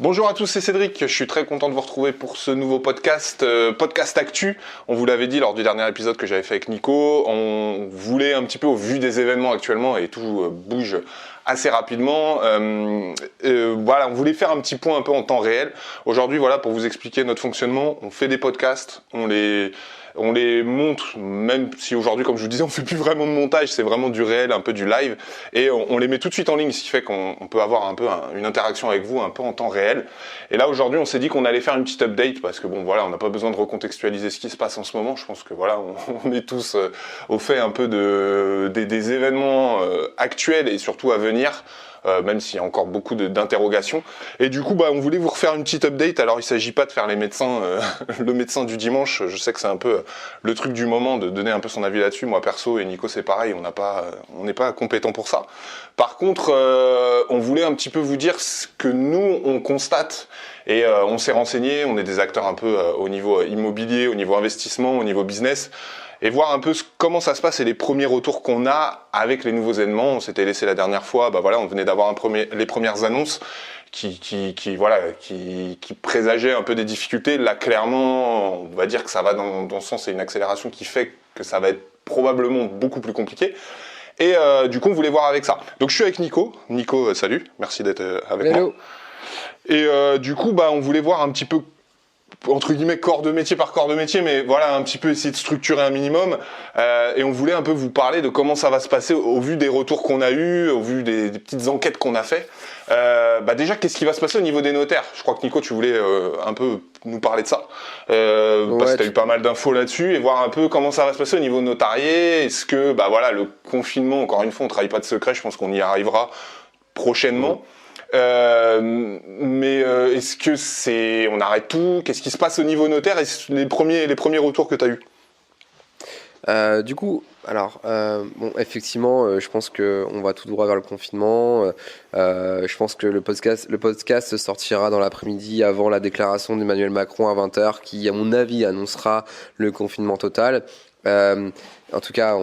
Bonjour à tous, c'est Cédric. Je suis très content de vous retrouver pour ce nouveau podcast, podcast Actu. On vous l'avait dit lors du dernier épisode que j'avais fait avec Nico. On voulait un petit peu, au vu des événements actuellement, et tout bouge assez rapidement, voilà, on voulait faire un petit point un peu en temps réel. Aujourd'hui, voilà, pour vous expliquer notre fonctionnement, on fait des podcasts, on les monte, même si aujourd'hui, comme je vous disais, on fait plus vraiment de montage, c'est vraiment du réel, un peu du live, et on les met tout de suite en ligne, ce qui fait qu'on peut avoir un peu une interaction avec vous un peu en temps réel. Et là, aujourd'hui, on s'est dit qu'on allait faire une petite update, parce que bon, voilà, on n'a pas besoin de recontextualiser ce qui se passe en ce moment. Je pense que voilà, on est tous au fait un peu des événements actuels et surtout à venir. Même s'il y a encore beaucoup d'interrogations. Et du coup, on voulait vous refaire une petite update. Alors, il ne s'agit pas de faire les médecins, le médecin du dimanche. Je sais que c'est un peu le truc du moment de donner un peu son avis là-dessus. Moi, perso, et Nico, c'est pareil. On n'est pas compétent pour ça. Par contre, on voulait un petit peu vous dire ce que nous, on constate. Et on s'est renseigné. On est des acteurs un peu au niveau immobilier, au niveau investissement, au niveau business. Et voir un peu comment ça se passe et les premiers retours qu'on a avec les nouveaux événements. On s'était laissé la dernière fois, voilà, on venait d'avoir les premières annonces qui présageaient un peu des difficultés. Là, clairement, on va dire que ça va dans ce sens, c'est une accélération qui fait que ça va être probablement beaucoup plus compliqué. Et du coup, on voulait voir avec ça. Donc, je suis avec Nico. Nico, salut, merci d'être avec moi. Et du coup, on voulait voir un petit peu entre guillemets corps de métier par corps de métier, mais voilà, un petit peu essayer de structurer un minimum, et on voulait un peu vous parler de comment ça va se passer au vu des retours qu'on a eus, au vu des petites enquêtes qu'on a fait. Déjà, qu'est-ce qui va se passer au niveau des notaires? Je crois que Nico, tu voulais un peu nous parler de ça, parce que tu as eu pas mal d'infos là-dessus, et voir un peu comment ça va se passer au niveau notarié. Est-ce que voilà, le confinement, encore une fois, on travaille pas de secret, je pense qu'on y arrivera prochainement. Mais est-ce que on arrête tout? Qu'est-ce qui se passe au niveau notaire? Et les premiers retours que tu as eus? Effectivement, je pense qu'on va tout droit vers le confinement. Je pense que le podcast sortira dans l'après-midi avant la déclaration d'Emmanuel Macron à 20h, qui, à mon avis, annoncera le confinement total. En tout cas,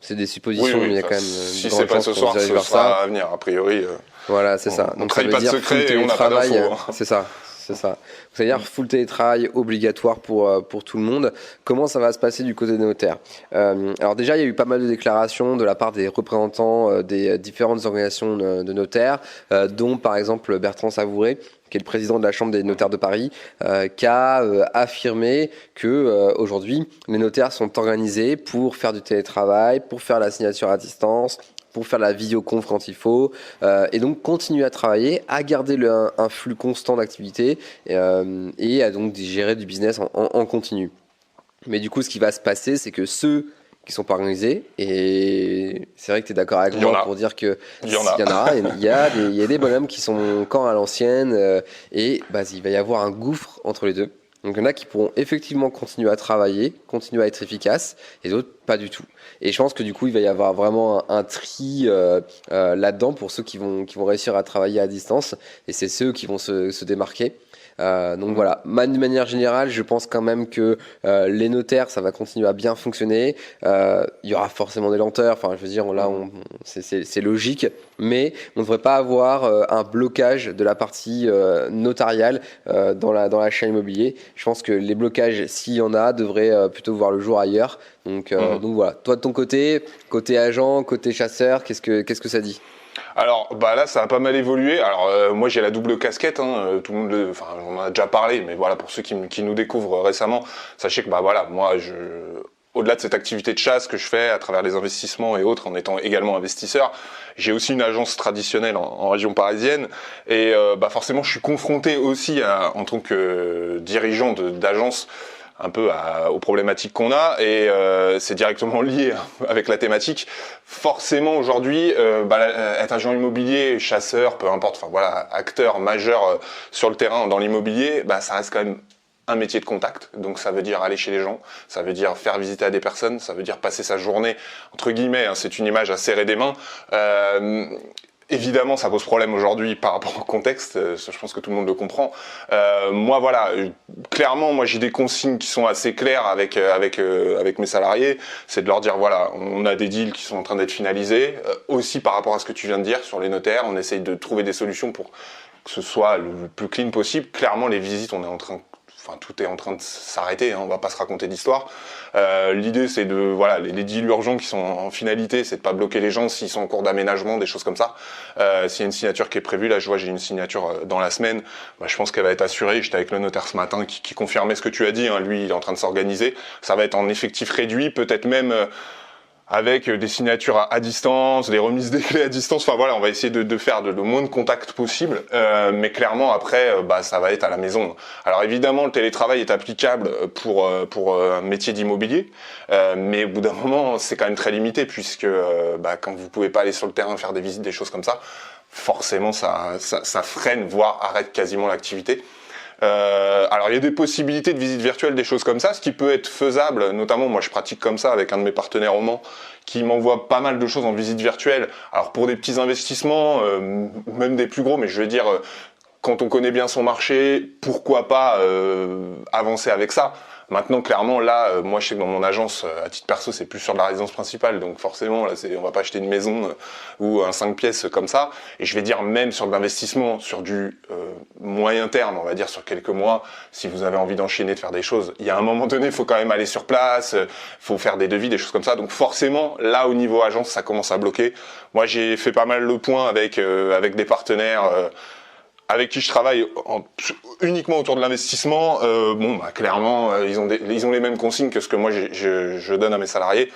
c'est des suppositions, oui, mais il y a quand même si de grandes c'est pas chances ce qu'on soir, dirige ce vers sera ça. à venir, a priori. Voilà, c'est ça. On Donc ça trahit veut pas de dire secret full et on n'a pas télétravail. d'infos. C'est ça. C'est ça. Ça veut dire full télétravail obligatoire pour tout le monde. Comment ça va se passer du côté des notaires? Alors déjà, il y a eu pas mal de déclarations de la part des représentants des différentes organisations de notaires, dont par exemple Bertrand Savouret, qui est le président de la Chambre des notaires de Paris, qui a affirmé que aujourd'hui, les notaires sont organisés pour faire du télétravail, pour faire la signature à distance, pour faire la visioconf quand il faut, et donc continuer à travailler, à garder un flux constant d'activité, et à donc gérer du business en continu. Mais du coup, ce qui va se passer, c'est que ceux qui sont pas organisés, et c'est vrai que tu es d'accord avec moi pour dire que il y en a. Il y a des bonhommes qui sont encore à l'ancienne, et il va y avoir un gouffre entre les deux. Donc il y en a qui pourront effectivement continuer à travailler, continuer à être efficaces, et d'autres pas du tout. Et je pense que du coup il va y avoir vraiment un tri là-dedans pour ceux qui vont réussir à travailler à distance, et c'est ceux qui vont se démarquer. Donc voilà, de manière générale, je pense quand même que les notaires, ça va continuer à bien fonctionner. Il y aura forcément des lenteurs, enfin je veux dire, là c'est logique, mais on ne devrait pas avoir un blocage de la partie notariale dans l'achat immobilier. Je pense que les blocages, s'il y en a, devraient plutôt voir le jour ailleurs. Donc voilà, toi de ton côté agent, côté chasseur, qu'est-ce que ça dit? Alors là ça a pas mal évolué. Alors moi j'ai la double casquette, tout le monde, on en a déjà parlé, mais voilà, pour ceux qui nous découvrent récemment, sachez que moi au-delà de cette activité de chasse que je fais à travers les investissements et autres, en étant également investisseur, j'ai aussi une agence traditionnelle en région parisienne, et forcément je suis confronté aussi en tant que dirigeant d'agence un peu aux problématiques qu'on a, et c'est directement lié avec la thématique. Forcément aujourd'hui, être agent immobilier, chasseur, peu importe, acteur majeur sur le terrain dans l'immobilier, ça reste quand même un métier de contact. Donc ça veut dire aller chez les gens, ça veut dire faire visiter à des personnes, ça veut dire passer sa journée, entre guillemets, c'est une image à serrer des mains. Évidemment, ça pose problème aujourd'hui par rapport au contexte, je pense que tout le monde le comprend. Clairement, j'ai des consignes qui sont assez claires avec mes salariés, c'est de leur dire, voilà, on a des deals qui sont en train d'être finalisés, aussi par rapport à ce que tu viens de dire sur les notaires, on essaye de trouver des solutions pour que ce soit le plus clean possible. Clairement, les visites, tout est en train de s'arrêter, hein, on va pas se raconter d'histoire. L'idée, c'est les deals urgents qui sont en finalité, c'est de pas bloquer les gens s'ils sont en cours d'aménagement, des choses comme ça. S'il y a une signature qui est prévue, là, je vois, j'ai une signature dans la semaine, je pense qu'elle va être assurée. J'étais avec le notaire ce matin qui confirmait ce que tu as dit, hein. Lui, il est en train de s'organiser. Ça va être en effectif réduit, peut-être même avec des signatures à distance, des remises des clés à distance. Enfin voilà, on va essayer de faire le moins de contacts possible. Mais clairement, après, ça va être à la maison. Alors évidemment, le télétravail est applicable pour un métier d'immobilier. Mais au bout d'un moment, c'est quand même très limité puisque quand vous pouvez pas aller sur le terrain faire des visites, des choses comme ça, forcément, ça freine, voire arrête quasiment l'activité. Alors il y a des possibilités de visite virtuelle, des choses comme ça, ce qui peut être faisable, notamment moi je pratique comme ça avec un de mes partenaires au Mans qui m'envoie pas mal de choses en visite virtuelle, alors pour des petits investissements, même des plus gros, mais je veux dire, quand on connaît bien son marché, pourquoi pas avancer avec ça. Maintenant, clairement, là, moi, je sais que dans mon agence, à titre perso, c'est plus sur de la résidence principale, donc forcément, là, on va pas acheter une maison ou un 5 pièces comme ça. Et je vais dire même sur de l'investissement, sur du moyen terme, on va dire sur quelques mois, si vous avez envie d'enchaîner, de faire des choses, il y a un moment donné, il faut quand même aller sur place, faut faire des devis, des choses comme ça. Donc forcément, là, au niveau agence, ça commence à bloquer. Moi, j'ai fait pas mal le point avec des partenaires. Avec qui je travaille uniquement autour de l'investissement, clairement, ils ont les mêmes consignes que ce que moi je donne à mes salariés.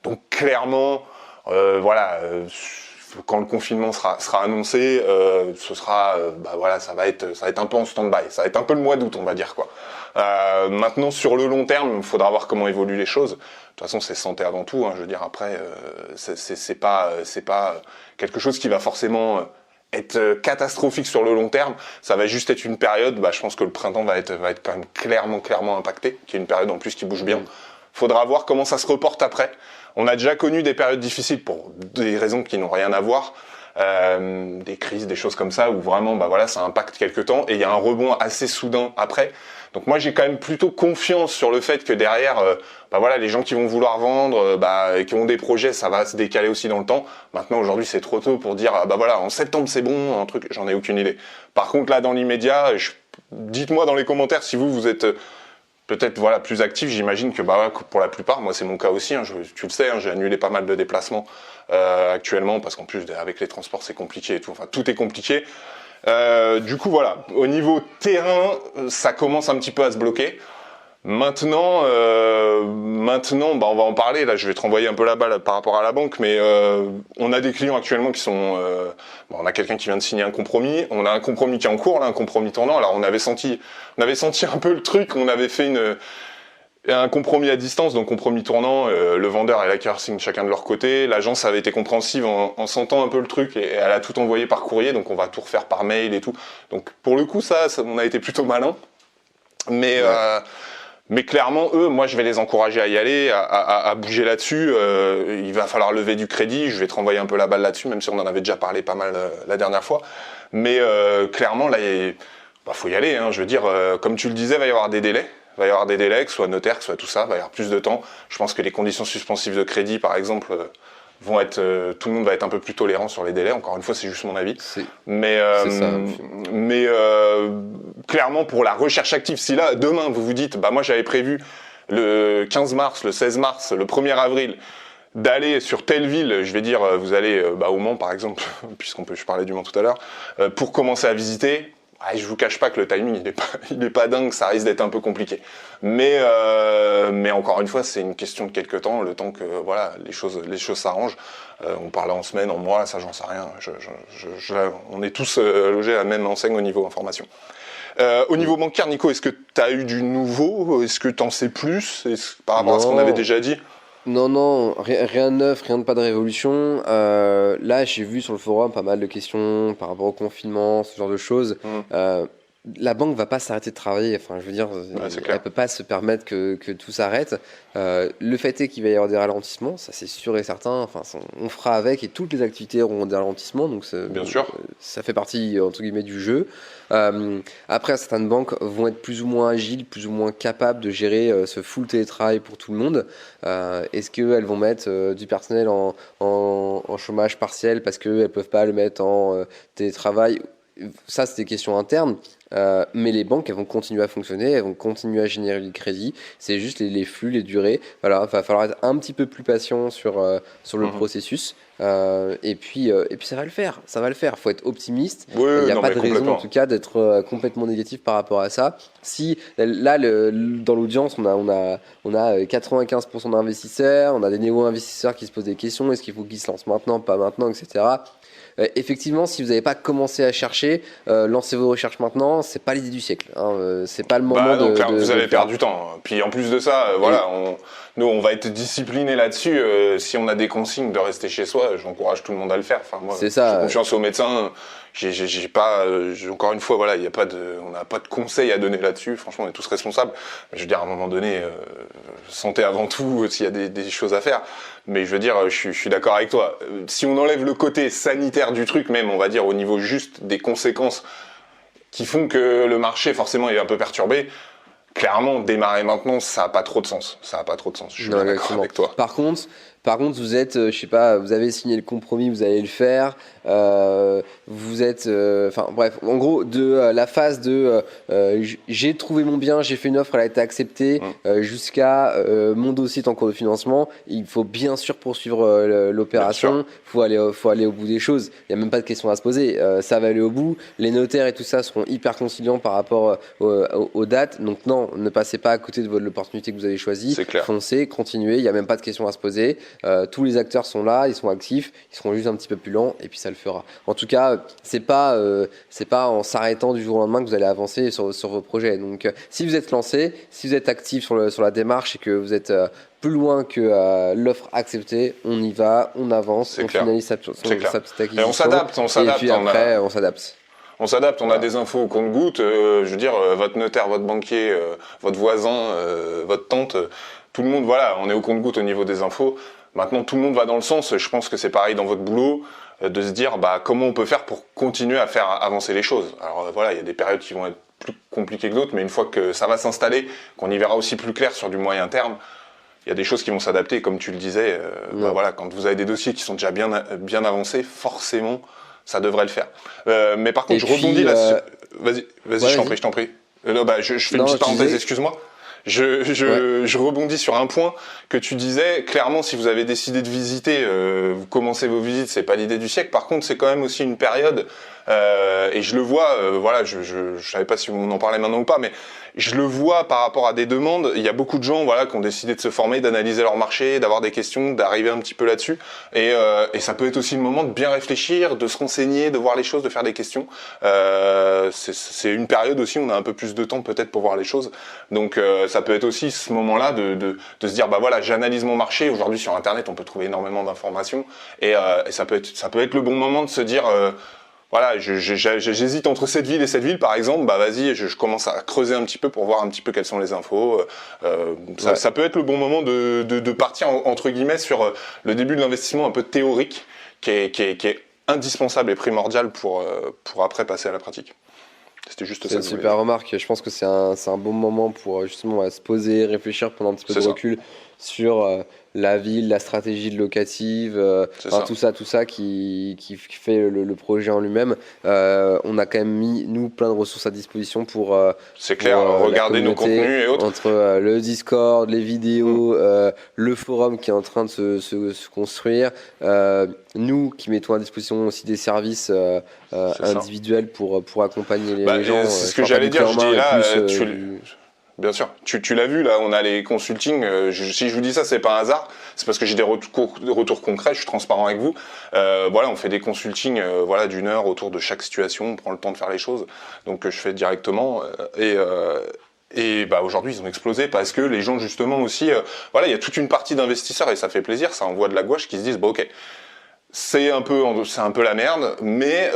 Donc clairement, quand le confinement sera annoncé, ce sera, ça va être un peu en stand-by. Ça va être un peu le mois d'août, on va dire quoi. Maintenant, sur le long terme, il faudra voir comment évoluent les choses. De toute façon, c'est santé avant tout. Hein, je veux dire, après, c'est pas quelque chose qui va forcément être catastrophique sur le long terme. Ça va juste être une période, je pense que le printemps va être quand même clairement impacté, qui est une période en plus qui bouge bien. Faudra voir comment ça se reporte après. On a déjà connu des périodes difficiles pour des raisons qui n'ont rien à voir, des crises, des choses comme ça, où vraiment, ça impacte quelque temps et il y a un rebond assez soudain après. Donc moi, j'ai quand même plutôt confiance sur le fait que derrière, les gens qui vont vouloir vendre, qui ont des projets, ça va se décaler aussi dans le temps. Maintenant, aujourd'hui, c'est trop tôt pour dire, en septembre, c'est bon, un truc, j'en ai aucune idée. Par contre, là, dans l'immédiat, dites-moi dans les commentaires si vous êtes peut-être plus actif. J'imagine que pour la plupart, moi c'est mon cas aussi, hein, tu le sais, hein, j'ai annulé pas mal de déplacements actuellement parce qu'en plus avec les transports c'est compliqué et tout, enfin tout est compliqué. Du coup voilà, au niveau terrain, ça commence un petit peu à se bloquer. Maintenant, on va en parler. Là, je vais te renvoyer un peu la balle par rapport à la banque, mais on a des clients actuellement qui sont. On a quelqu'un qui vient de signer un compromis. On a un compromis qui est en cours, là, un compromis tournant. Alors, on avait senti un peu le truc. On avait fait un compromis à distance, donc compromis tournant. Le vendeur et l'acquéreur signent chacun de leur côté. L'agence avait été compréhensive en sentant un peu le truc et elle a tout envoyé par courrier. Donc, on va tout refaire par mail et tout. Donc, pour le coup, ça on a été plutôt malin. Mais ouais. Mais clairement, eux, moi, je vais les encourager à y aller, à bouger là-dessus. Il va falloir lever du crédit. Je vais te renvoyer un peu la balle là-dessus, même si on en avait déjà parlé pas mal la dernière fois. Mais clairement, là, faut y aller. Hein. Je veux dire, comme tu le disais, il va y avoir des délais. Il va y avoir des délais, que ce soit notaire, que ce soit tout ça. Il va y avoir plus de temps. Je pense que les conditions suspensives de crédit, par exemple, vont être, tout le monde va être un peu plus tolérant sur les délais. Encore une fois, c'est juste mon avis. Mais clairement, pour la recherche active, si là, demain, vous vous dites, moi j'avais prévu le 15 mars, le 16 mars, le 1er avril, d'aller sur telle ville, je vais dire, vous allez au Mans par exemple, je parlais du Mans tout à l'heure, pour commencer à visiter. Je vous cache pas que le timing il est pas dingue, ça risque d'être un peu compliqué. Mais encore une fois, c'est une question de quelques temps, le temps que les choses s'arrangent. On parle en semaine, en mois, ça j'en sais rien. On est tous logés à la même enseigne au niveau information. Au niveau bancaire, Nico, est-ce que tu as eu du nouveau? Est-ce que tu en sais plus par rapport à ce qu'on avait déjà dit? Non, rien de neuf, rien de pas de révolution. Là, j'ai vu sur le forum pas mal de questions par rapport au confinement, ce genre de choses. La banque va pas s'arrêter de travailler. Enfin, je veux dire, elle peut pas se permettre que tout s'arrête. Le fait est qu'il va y avoir des ralentissements, ça c'est sûr et certain. Enfin, on fera avec et toutes les activités auront des ralentissements. Donc, bien sûr, ça fait partie entre guillemets du jeu. Après, certaines banques vont être plus ou moins agiles, plus ou moins capables de gérer ce full télétravail pour tout le monde. Est-ce qu'elles vont mettre du personnel en chômage partiel parce qu'elles ne peuvent pas le mettre en télétravail? ça, c'est des questions internes. Mais les banques, elles vont continuer à fonctionner, elles vont continuer à générer du crédit. C'est juste les flux, les durées. Voilà, il va falloir être un petit peu plus patient sur le processus. Et puis ça va le faire. Ça va le faire. Il faut être optimiste. Oui, Il n'y a non, pas mais de raison, complètement. en tout cas, d'être complètement négatif par rapport à ça. Si là, dans l'audience, on a 95% d'investisseurs, on a des néo-investisseurs qui se posent des questions. Est-ce qu'il faut qu'ils se lancent maintenant, pas maintenant, etc. Effectivement, si vous n'avez pas commencé à chercher, lancez vos recherches maintenant. C'est pas l'idée du siècle. Hein. C'est pas le moment Bah non, de, clairement, de, vous de le allez faire. perdre du temps. Puis en plus de ça, voilà, nous on va être disciplinés là-dessus. Si on a des consignes de rester chez soi, j'encourage tout le monde à le faire. Enfin, moi, C'est j'ai ça. confiance aux médecins. J'ai pas, encore une fois, voilà, y a pas de, on n'a pas de conseils à donner là-dessus. Franchement, on est tous responsables. Mais je veux dire, à un moment donné, santé avant tout, s'il y a des choses à faire. Mais je veux dire, je suis d'accord avec toi. Si on enlève le côté sanitaire du truc, même, on va dire au niveau juste des conséquences qui font que le marché forcément est un peu perturbé. Clairement, démarrer maintenant, ça n'a pas trop de sens. Ça n'a pas trop de sens. Je suis Non, bien d'accord exactement. avec toi. Par contre, vous êtes, je sais pas, vous avez signé le compromis, vous allez le faire. Vous êtes, enfin bref, en gros, de la phase de j'ai trouvé mon bien, j'ai fait une offre, elle a été acceptée, jusqu'à mon dossier est en cours de financement. Il faut bien sûr poursuivre l'opération. Faut aller au bout des choses. Il n'y a même pas de question à se poser. Ça va aller au bout. Les notaires et tout ça seront hyper conciliants par rapport aux dates. Donc non, ne passez pas à côté de l'opportunité que vous avez choisie. C'est clair. Foncez, continuez. Il n'y a même pas de question à se poser. Tous les acteurs sont là, ils sont actifs, ils seront juste un petit peu plus lents et puis ça le fera. En tout cas, c'est pas en s'arrêtant du jour au lendemain que vous allez avancer sur vos projets. Donc, si vous êtes lancé, si vous êtes actif sur la démarche et que vous êtes plus loin que l'offre acceptée, on y va, on avance, on finalise sa petite acquisition. Et on s'adapte. Et puis après, on s'adapte. On s'adapte, on a des infos au compte-gouttes. Je veux dire, votre notaire, votre banquier, votre voisin, votre tante, tout le monde, voilà, on est au compte-gouttes au niveau des infos. Maintenant, tout le monde va dans le sens. Je pense que c'est pareil dans votre boulot, de se dire, bah, comment on peut faire pour continuer à faire avancer les choses. Alors voilà, il y a des périodes qui vont être plus compliquées que d'autres, mais une fois que ça va s'installer, qu'on y verra aussi plus clair sur du moyen terme, il y a des choses qui vont s'adapter. Comme tu le disais, bah, voilà, quand vous avez des dossiers qui sont déjà bien avancés, forcément, ça devrait le faire. Mais par contre, je rebondis là-dessus. Vas-y, ouais, je t'en prie. Non, bah, je fais une petite parenthèse, excuse-moi. Je rebondis sur un point que tu disais. Clairement, si vous avez décidé de visiter, vous commencez vos visites, c'est pas l'idée du siècle. Par contre, c'est quand même aussi une période, et je le vois, voilà, je savais pas si on en parlait maintenant ou pas, mais je le vois par rapport à des demandes. Il y a beaucoup de gens, voilà, qui ont décidé de se former, d'analyser leur marché, d'avoir des questions, d'arriver un petit peu là-dessus. Et ça peut être aussi le moment de bien réfléchir, de se renseigner, de voir les choses, de faire des questions. C'est une période aussi où on a un peu plus de temps peut-être pour voir les choses. Donc ça peut être aussi ce moment-là de se dire, bah voilà, j'analyse mon marché. Aujourd'hui sur Internet, on peut trouver énormément d'informations. Et ça peut être le bon moment de se dire... voilà, j'hésite entre cette ville et cette ville, par exemple. Bah vas-y, je commence à creuser un petit peu pour voir un petit peu quelles sont les infos. Ça peut être le bon moment de partir entre guillemets sur le début de l'investissement un peu théorique, qui est indispensable et primordial pour après passer à la pratique. C'était juste ça. C'est une super remarque. Je pense que c'est un bon moment pour justement se poser, réfléchir, prendre un petit peu de recul sur la ville, la stratégie de locative, tout ça qui fait le projet en lui-même. On a quand même mis, nous, plein de ressources à disposition pour c'est clair, regarder nos contenus et autres. Entre le Discord, les vidéos, le forum qui est en train de se construire, nous qui mettons à disposition aussi des services individuels pour accompagner les gens. C'est ce que j'allais dire, je dis là, bien sûr, tu l'as vu là, on a les consultings. Si je vous dis ça, c'est pas un hasard, c'est parce que j'ai des retours concrets. Je suis transparent avec vous. Voilà, on fait des consultings, voilà, d'1 heure autour de chaque situation. On prend le temps de faire les choses, donc je fais directement et bah aujourd'hui ils ont explosé parce que les gens justement aussi, voilà, il y a toute une partie d'investisseurs et ça fait plaisir, ça envoie de la gouache qui se disent bah ok. C'est un peu la merde, mais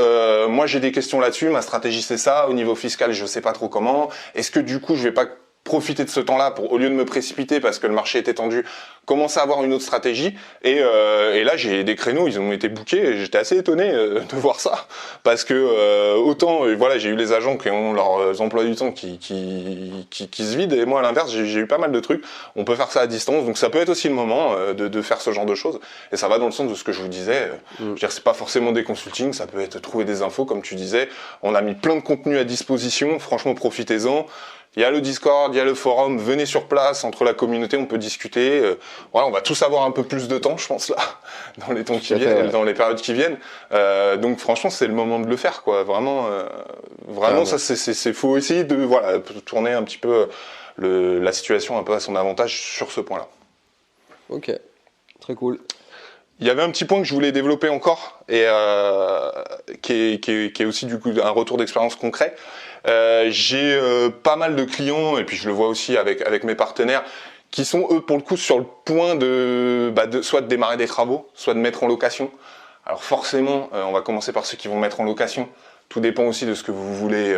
moi j'ai des questions là-dessus. Ma stratégie c'est ça. Au niveau fiscal, je sais pas trop comment. Est-ce que du coup je vais pas profiter de ce temps-là pour, au lieu de me précipiter parce que le marché était tendu, commencer à avoir une autre stratégie. Et là, j'ai des créneaux, ils ont été bookés. Et j'étais assez étonné de voir ça parce que autant, voilà, j'ai eu les agents qui ont leurs emplois du temps qui se vident, et moi à l'inverse, j'ai eu pas mal de trucs. On peut faire ça à distance, donc ça peut être aussi le moment de faire ce genre de choses. Et ça va dans le sens de ce que je vous disais. Je veux dire, c'est pas forcément des consultings, ça peut être trouver des infos, comme tu disais. On a mis plein de contenu à disposition. Franchement, profitez-en. Il y a le Discord, il y a le forum, venez sur place, entre la communauté, on peut discuter. Voilà, on va tous avoir un peu plus de temps, je pense, là, dans les temps qui viennent, dans les périodes qui viennent. Donc franchement, c'est le moment de le faire, quoi. Vraiment, ça, c'est faut essayer de, voilà, tourner un petit peu la situation un peu à son avantage sur ce point-là. Ok, très cool. Il y avait un petit point que je voulais développer encore, et qui est aussi du coup un retour d'expérience concret. J'ai pas mal de clients, et puis je le vois aussi avec mes partenaires, qui sont eux pour le coup sur le point de soit de démarrer des travaux, soit de mettre en location. Alors forcément, on va commencer par ceux qui vont mettre en location. Tout dépend aussi de ce que vous voulez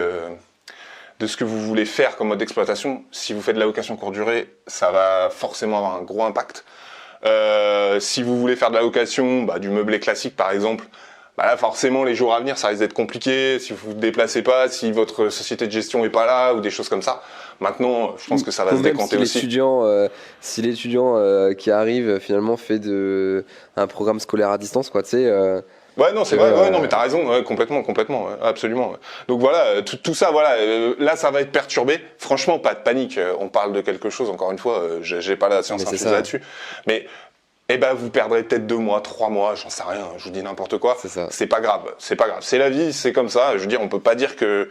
faire comme mode d'exploitation. Si vous faites de la location courte durée, ça va forcément avoir un gros impact. Si vous voulez faire de la location, du meublé classique par exemple, là forcément les jours à venir ça risque d'être compliqué si vous vous déplacez pas, si votre société de gestion est pas là ou des choses comme ça. Maintenant, je pense que ça va se décanter aussi. Si l'étudiant qui arrive finalement fait un programme scolaire à distance, quoi, tu sais. Ouais, non, c'est vrai, ouais, non, mais t'as raison, ouais, complètement, ouais, absolument. Ouais. Donc voilà, tout ça, voilà, là, ça va être perturbé. Franchement, pas de panique. On parle de quelque chose, encore une fois, j'ai pas la science infuse là-dessus. Mais, vous perdrez peut-être 2 mois, 3 mois, j'en sais rien, je vous dis n'importe quoi. C'est pas grave, c'est pas grave. C'est la vie, c'est comme ça. Je veux dire, on peut pas dire que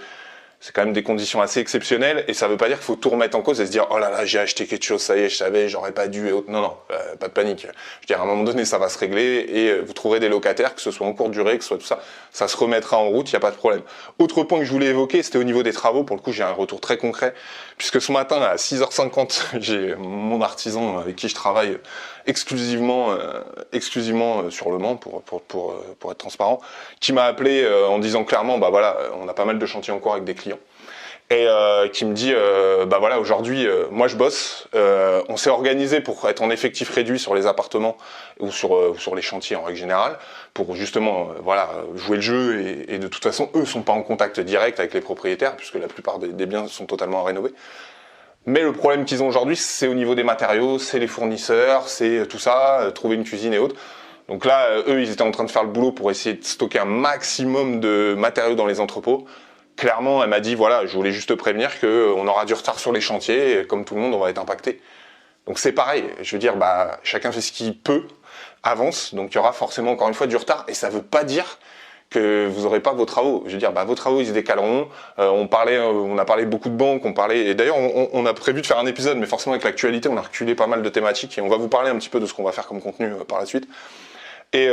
c'est quand même des conditions assez exceptionnelles, et ça veut pas dire qu'il faut tout remettre en cause et se dire oh là là, j'ai acheté quelque chose, ça y est, je savais, j'aurais pas dû, et autres. Non, pas de panique. Je veux dire, à un moment donné, ça va se régler, et vous trouverez des locataires, que ce soit en courte durée, que ce soit tout ça, ça se remettra en route, il y a pas de problème. Autre point que je voulais évoquer, c'était au niveau des travaux. Pour le coup, j'ai un retour très concret, puisque ce matin, à 6h50, j'ai mon artisan avec qui je travaille exclusivement sur le Mans, pour être transparent, qui m'a appelé en disant clairement, on a pas mal de chantiers en cours avec des clients, et qui me dit, aujourd'hui, moi je bosse, on s'est organisé pour être en effectif réduit sur les appartements ou sur les chantiers en règle générale, pour justement jouer le jeu, et de toute façon, eux sont pas en contact direct avec les propriétaires, puisque la plupart des biens sont totalement à rénover. Mais le problème qu'ils ont aujourd'hui, c'est au niveau des matériaux, c'est les fournisseurs, c'est tout ça, trouver une cuisine et autres. Donc là, eux, ils étaient en train de faire le boulot pour essayer de stocker un maximum de matériaux dans les entrepôts. Clairement, elle m'a dit, voilà, je voulais juste te prévenir qu'on aura du retard sur les chantiers, et comme tout le monde, on va être impacté. Donc c'est pareil, je veux dire, chacun fait ce qu'il peut, avance, donc il y aura forcément encore une fois du retard, et ça veut pas dire que vous n'aurez pas vos travaux. Je veux dire, vos travaux, ils se décaleront. On a parlé beaucoup de banques, et d'ailleurs, on a prévu de faire un épisode, mais forcément avec l'actualité, on a reculé pas mal de thématiques, et on va vous parler un petit peu de ce qu'on va faire comme contenu par la suite. Et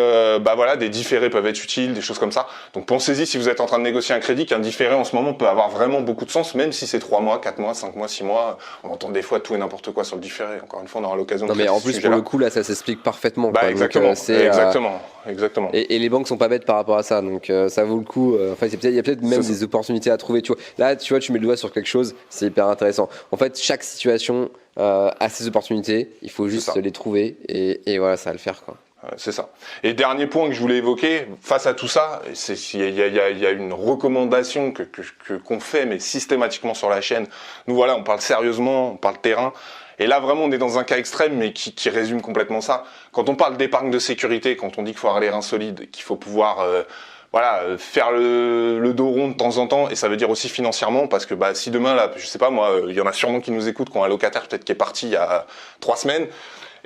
des différés peuvent être utiles, des choses comme ça. Donc pensez-y, si vous êtes en train de négocier un crédit, qu'un différé en ce moment peut avoir vraiment beaucoup de sens, même si c'est 3 mois, 4 mois, 5 mois, 6 mois. On entend des fois tout et n'importe quoi sur le différé. Encore une fois, on aura l'occasion de traiter ce sujet-là. Non, mais en plus, pour le coup, là, ça s'explique parfaitement. Exactement. Donc, exactement. Et les banques sont pas bêtes par rapport à ça. Donc ça vaut le coup. Il y a peut-être même des opportunités à trouver. Tu vois. Là, tu mets le doigt sur quelque chose, c'est hyper intéressant. En fait, chaque situation a ses opportunités. Il faut juste les trouver. Et voilà, ça va le faire, quoi. C'est ça. Et dernier point que je voulais évoquer, face à tout ça, il y a une recommandation qu'on fait, mais systématiquement sur la chaîne. Nous voilà, on parle sérieusement, on parle terrain. Et là, vraiment, on est dans un cas extrême, mais qui résume complètement ça. Quand on parle d'épargne de sécurité, quand on dit qu'il faut avoir les reins solides, qu'il faut pouvoir faire le dos rond de temps en temps, et ça veut dire aussi financièrement, parce que si demain, là, je sais pas moi, il y en a sûrement qui nous écoutent, qui ont un locataire peut-être qui est parti il y a 3 semaines,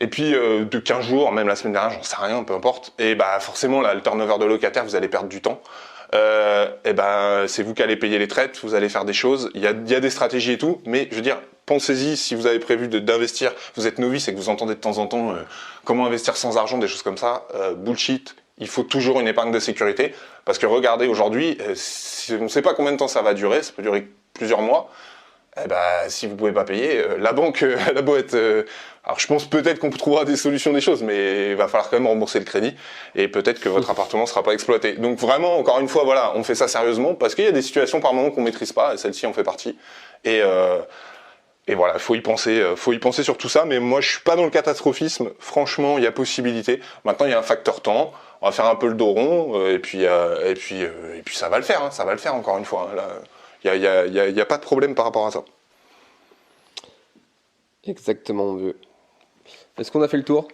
et puis de 15 jours, même la semaine dernière, j'en sais rien, peu importe, et forcément là, le turnover de locataire, vous allez perdre du temps. C'est vous qui allez payer les traites, vous allez faire des choses, il y a des stratégies et tout, mais je veux dire, pensez-y, si vous avez prévu d'investir, vous êtes novice et que vous entendez de temps en temps comment investir sans argent, des choses comme ça, bullshit. Il faut toujours une épargne de sécurité, parce que regardez, aujourd'hui, on ne sait pas combien de temps ça va durer, ça peut durer plusieurs mois. Si vous pouvez pas payer, la banque, elle a beau être... alors je pense peut-être qu'on trouvera des solutions, des choses, mais il va falloir quand même rembourser le crédit, et peut-être que votre appartement sera pas exploité. Donc vraiment, encore une fois, voilà, on fait ça sérieusement, parce qu'il y a des situations par moment qu'on maîtrise pas, et celle-ci en fait partie. Et Et voilà, faut y penser sur tout ça. Mais moi, je suis pas dans le catastrophisme. Franchement, il y a possibilité. Maintenant, il y a un facteur temps. On va faire un peu le dos rond, et puis ça va le faire. Ça va le faire encore une fois. Là, il y a pas de problème par rapport à ça. Exactement, mon vieux. Est-ce qu'on a fait le tour?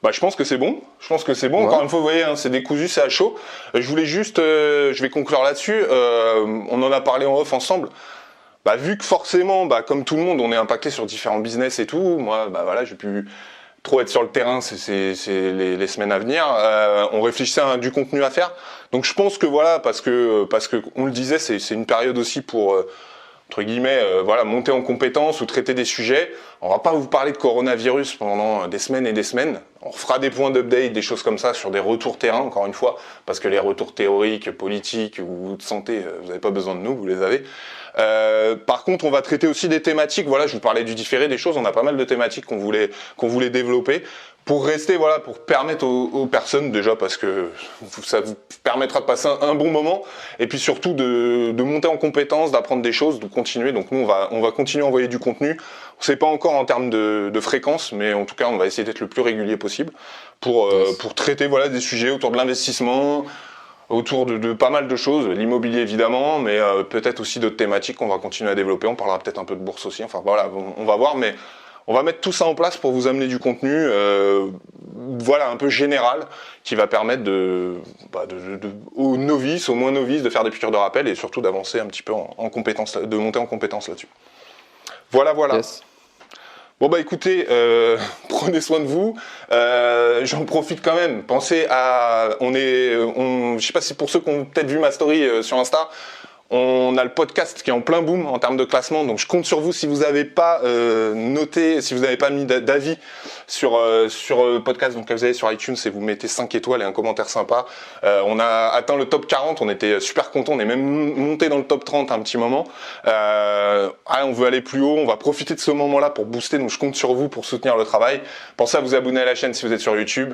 Bah, je pense que c'est bon. Ouais. Encore une fois, vous voyez, c'est décousu, c'est à chaud. Je voulais juste, je vais conclure là-dessus. On en a parlé en off ensemble. Bah, vu que forcément, comme tout le monde, on est impacté sur différents business et tout. Moi, voilà, j'ai pu trop être sur le terrain, c'est les semaines à venir. On réfléchissait à du contenu à faire. Donc, je pense que voilà, parce que on le disait, c'est une période aussi pour entre guillemets, monter en compétences ou traiter des sujets. On va pas vous parler de coronavirus pendant des semaines et des semaines. On fera des points d'update, des choses comme ça sur des retours terrain, encore une fois, parce que les retours théoriques, politiques ou de santé, vous n'avez pas besoin de nous, vous les avez. Par contre, on va traiter aussi des thématiques. Voilà, je vous parlais du différé des choses. On a pas mal de thématiques qu'on voulait développer pour rester, pour permettre aux personnes déjà, parce que ça vous permettra de passer un bon moment, et puis surtout de monter en compétences, d'apprendre des choses, de continuer. Donc nous, on va continuer à envoyer du contenu. On sait pas encore en termes de fréquence, mais en tout cas, on va essayer d'être le plus régulier possible pour traiter des sujets autour de l'investissement, autour de pas mal de choses, l'immobilier évidemment, mais peut-être aussi d'autres thématiques qu'on va continuer à développer. On parlera peut-être un peu de bourse aussi. Enfin voilà, on va voir, mais on va mettre tout ça en place pour vous amener du contenu, un peu général, qui va permettre aux novices, aux moins novices, de faire des piqûres de rappel et surtout d'avancer un petit peu en compétence, de monter en compétence là-dessus. Voilà. Yes. Bon écoutez, prenez soin de vous. J'en profite quand même. Pensez à, je sais pas si pour ceux qui ont peut-être vu ma story sur Insta. On a le podcast qui est en plein boom en termes de classement, donc je compte sur vous si vous n'avez pas noté, si vous n'avez pas mis d'avis sur le podcast, donc vous allez sur iTunes et vous mettez 5 étoiles et un commentaire sympa. On a atteint le top 40, on était super contents, on est même monté dans le top 30 un petit moment. On veut aller plus haut, on va profiter de ce moment-là pour booster, donc je compte sur vous pour soutenir le travail. Pensez à vous abonner à la chaîne si vous êtes sur YouTube.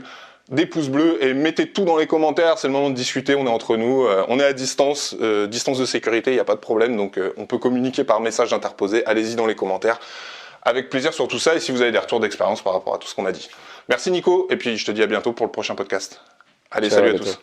Des pouces bleus et mettez tout dans les commentaires, c'est le moment de discuter, on est entre nous, on est à distance de sécurité, il n'y a pas de problème, donc on peut communiquer par message interposé, allez-y dans les commentaires, avec plaisir sur tout ça, et si vous avez des retours d'expérience par rapport à tout ce qu'on a dit. Merci Nico, et puis je te dis à bientôt pour le prochain podcast. Allez, Ciao, salut à bientôt. tous.